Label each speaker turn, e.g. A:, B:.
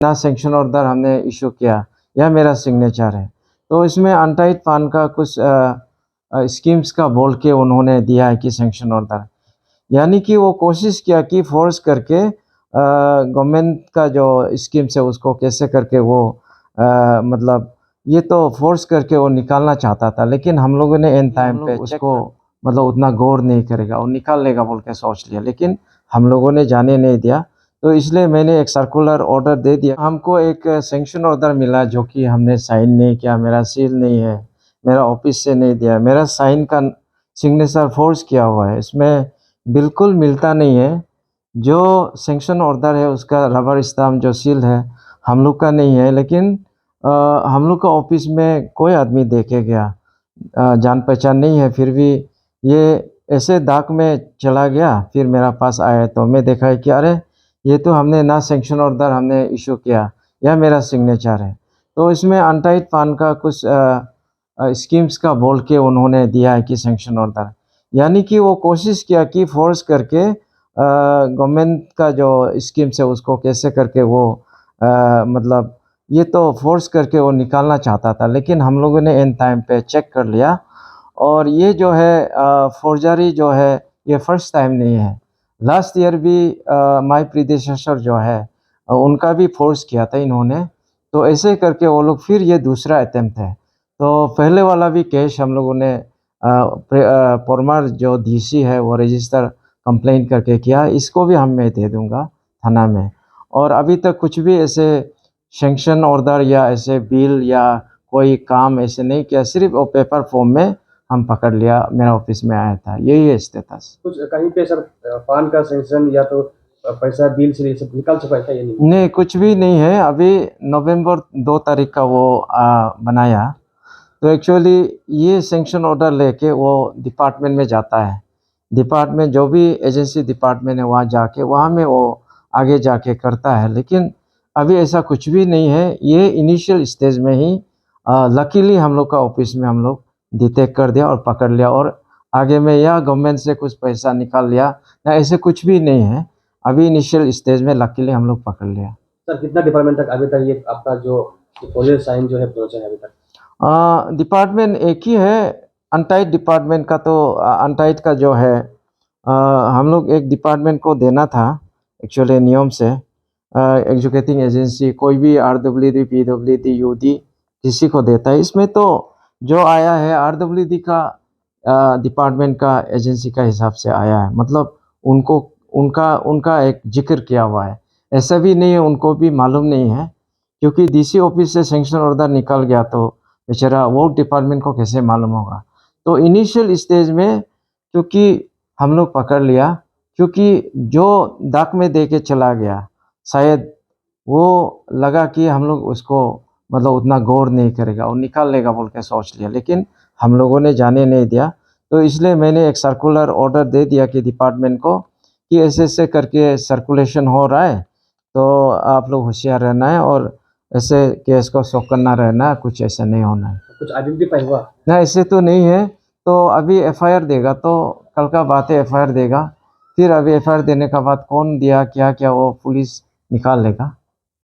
A: ना sanction order हमने issue किया, यह मेरा सिग्नेचर है। तो इसमें अनटाइड फंड का कुछ स्कीम्स का बोल के उन्होंने दिया है कि सेंक्शन ऑर्डर, यानी कि वो कोशिश किया कि फोर्स करके गवर्नमेंट का जो स्कीम्स है उसको कैसे करके वो मतलब ये तो फोर्स करके वो निकालना चाहता था, लेकिन हम लोगों ने एन टाइम पे उसको मतलब उतना गौर नहीं करेगा और निकाल लेगा बोल के सोच लिया, लेकिन हम लोगों ने जाने नहीं दिया। तो इसलिए मैंने एक सर्कुलर ऑर्डर दे दिया। हमको एक सेंक्शन ऑर्डर मिला जो कि हमने साइन नहीं किया, मेरा सील नहीं है, मेरा ऑफिस से नहीं दिया, मेरा साइन का सिग्नेचर फोर्स किया हुआ है, इसमें बिल्कुल मिलता नहीं है। जो सेंक्शन ऑर्डर है उसका रबर स्टाम्प जो सील है हम लोग का नहीं है, लेकिन हम लोग का ऑफिस में कोई आदमी देखे गया, जान पहचान नहीं है, फिर भी ये ऐसे डाक में चला गया। फिर मेरा पास आया तो मैं देखा है कि अरे ये तो हमने ना सेंक्शन ऑर्डर हमने इशू किया, यह मेरा सिग्नेचर है। तो इसमें अनटाइड फंड का कुछ स्कीम्स का बोल के उन्होंने दिया है कि सेंक्शन ऑर्डर, यानी कि वो कोशिश किया कि फोर्स करके गवर्नमेंट का जो स्कीम्स है उसको कैसे करके वो मतलब ये तो फोर्स करके वो निकालना चाहता था, लेकिन हम लोगों ने एन टाइम पे चेक कर लिया। और ये जो है फोर्जरी जो है ये फर्स्ट टाइम नहीं है। लास्ट ईयर भी माय प्रीडेसेसर जो है उनका भी फोर्स किया था इन्होंने। तो ऐसे करके वो लोग फिर ये दूसरा अटेम्प्ट है। तो पहले वाला भी केस हम लोगों ने परमार जो डीसी है वो रजिस्टर कंप्लेंट करके किया, इसको भी हम मैं दे दूंगा थाना में। और अभी तक कुछ भी ऐसे सेंक्शन ऑर्डर या ऐसे बिल या कोई काम ऐसे नहीं किया, सिर्फ वो पेपर फॉर्म में हम पकड़ लिया, मेरा ऑफिस में आया था, यही है स्टेटस।
B: कुछ कहीं पे सर पान का सेंक्शन या तो पैसा बिल से ये सब निकाल चुका है क्या? ये
A: नहीं, कुछ भी नहीं है। अभी नवंबर 2 तारीख का वो बनाया। तो एक्चुअली ये सेंक्शन ऑर्डर लेके वो डिपार्टमेंट में जाता है, डिपार्टमेंट जो भी एजेंसी डिपार्टमेंट है वहाँ जाके वहाँ में वो आगे जाके करता है, लेकिन अभी ऐसा कुछ भी नहीं है। ये इनिशियल स्टेज में ही लकीली हम लोग का ऑफिस में हम लोग डिटेक्ट कर दिया और पकड़ लिया, और आगे में या गवर्नमेंट से कुछ पैसा निकाल लिया या ऐसे कुछ भी नहीं है। अभी इनिशियल स्टेज में लकीली हम लोग पकड़ लिया।
B: सर कितना डिपार्टमेंट तक अभी तक ये आपका जो प्रोजेक्ट साइन जो है पहुंचा है अभी तक?
A: डिपार्टमेंट एक ही है, अनटाइड डिपार्टमेंट का। तो अनटाइड का जो है हम लोग एक डिपार्टमेंट को देना था एक्चुअली नियम से। एजुकेटिंग एजेंसी कोई भी RWD PWD UD किसी को देता है। इसमें तो जो आया है RWD का डिपार्टमेंट का एजेंसी का हिसाब से आया है, मतलब उनको उनका उनका एक जिक्र किया हुआ है। ऐसा भी नहीं है उनको भी मालूम नहीं है, क्योंकि DC ऑफिस से सेंक्शन ऑर्डर निकल गया तो बेचारा वो डिपार्टमेंट को कैसे मालूम होगा। तो इनिशियल स्टेज में क्योंकि हम लोग पकड़ लिया, क्योंकि जो डाक में दे के चला गया शायद वो लगा कि हम लोग उसको मतलब उतना गौर नहीं करेगा और निकाल लेगा बोल के सोच लिया, लेकिन हम लोगों ने जाने नहीं दिया। तो इसलिए मैंने एक सर्कुलर ऑर्डर दे दिया कि डिपार्टमेंट को कि ऐसे ऐसे करके सर्कुलेशन हो रहा है, तो आप लोग होशियार रहना है और ऐसे केस को शो करना रहना है, कुछ ऐसा नहीं होना है।
B: कुछ आइडेंटिफाई हुआ?
A: ना ऐसे तो नहीं है। तो अभी FIR देगा, तो कल का बात है, FIR देगा। फिर अभी FIR देने का बाद कौन दिया क्या क्या वो पुलिस निकाल लेगा।